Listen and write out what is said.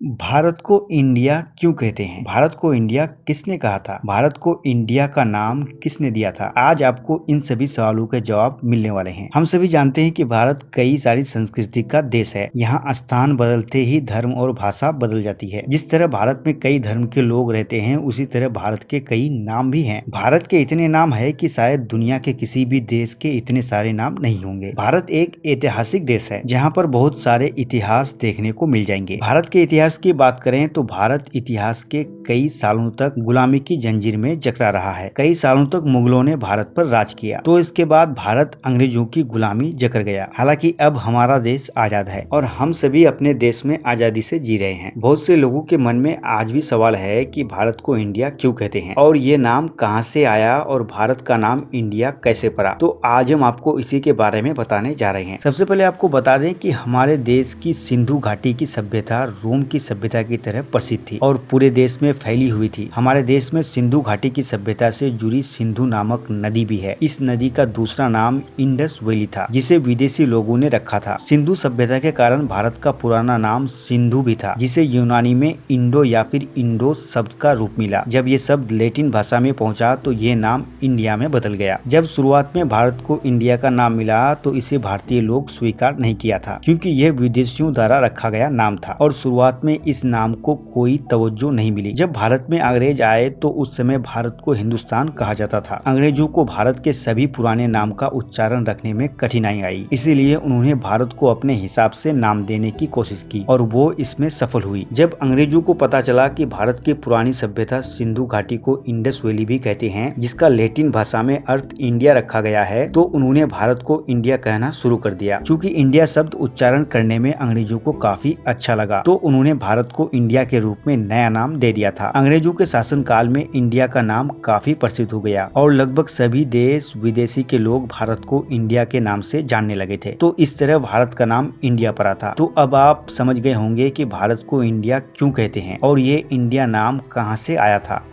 भारत को इंडिया क्यों कहते हैं? भारत को इंडिया किसने कहा था? भारत को इंडिया का नाम किसने दिया था? आज आपको इन सभी सवालों के जवाब मिलने वाले हैं। हम सभी जानते हैं कि भारत कई सारी संस्कृति का देश है। यहाँ स्थान बदलते ही धर्म और भाषा बदल जाती है। जिस तरह भारत में कई धर्म के लोग रहते हैं, उसी तरह भारत के कई नाम भी हैं। भारत के इतने नाम है कि शायद दुनिया के किसी भी देश के इतने सारे नाम नहीं होंगे। भारत एक ऐतिहासिक देश है, जहाँ पर बहुत सारे इतिहास देखने को मिल जाएंगे। भारत के इतिहास की बात करें तो भारत इतिहास के कई सालों तक गुलामी की जंजीर में जकड़ा रहा है। कई सालों तक मुगलों ने भारत पर राज किया, तो इसके बाद भारत अंग्रेजों की गुलामी जकड़ गया। हालांकि अब हमारा देश आजाद है और हम सभी अपने देश में आजादी से जी रहे हैं। बहुत से लोगों के मन में आज भी सवाल है कि भारत को इंडिया क्यों कहते हैं और ये नाम कहां से आया और भारत का नाम इंडिया कैसे पड़ा। तो आज हम आपको इसी के बारे में बताने जा रहे हैं। सबसे पहले आपको बता दें कि हमारे देश की सिंधु घाटी की सभ्यता रोम की सभ्यता की तरह प्रसिद्ध थी और पूरे देश में फैली हुई थी। हमारे देश में सिंधु घाटी की सभ्यता से जुड़ी सिंधु नामक नदी भी है। इस नदी का दूसरा नाम इंडस वैली था, जिसे विदेशी लोगों ने रखा था। सिंधु सभ्यता के कारण भारत का पुराना नाम सिंधु भी था, जिसे यूनानी में इंडो या फिर इंडोस शब्द का रूप मिला। जब ये शब्द लैटिन भाषा में पहुंचा तो ये नाम इंडिया में बदल गया। जब शुरुआत में भारत को इंडिया का नाम मिला तो इसे भारतीय लोग स्वीकार नहीं किया था, क्योंकि यह विदेशियों द्वारा रखा गया नाम था और शुरुआत में इस नाम को कोई तवज्जो नहीं मिली। जब भारत में अंग्रेज आए तो उस समय भारत को हिंदुस्तान कहा जाता था। अंग्रेजों को भारत के सभी पुराने नाम का उच्चारण रखने में कठिनाई आई, इसीलिए उन्होंने भारत को अपने हिसाब से नाम देने की कोशिश की और वो इसमें सफल हुई। जब अंग्रेजों को पता चला कि भारत की पुरानी सभ्यता सिंधु घाटी को इंडस वैली भी कहते हैं, जिसका लैटिन भाषा में अर्थ इंडिया रखा गया है, तो उन्होंने भारत को इंडिया कहना शुरू कर दिया। चूँकि इंडिया शब्द उच्चारण करने में अंग्रेजों को काफी अच्छा लगा, तो उन्होंने भारत को इंडिया के रूप में नया नाम दे दिया था। अंग्रेजों के शासनकाल में इंडिया का नाम काफी प्रसिद्ध हो गया और लगभग सभी देश विदेशी के लोग भारत को इंडिया के नाम से जानने लगे थे। तो इस तरह भारत का नाम इंडिया पड़ा था। तो अब आप समझ गए होंगे कि भारत को इंडिया क्यों कहते हैं और ये इंडिया नाम कहां से आया था।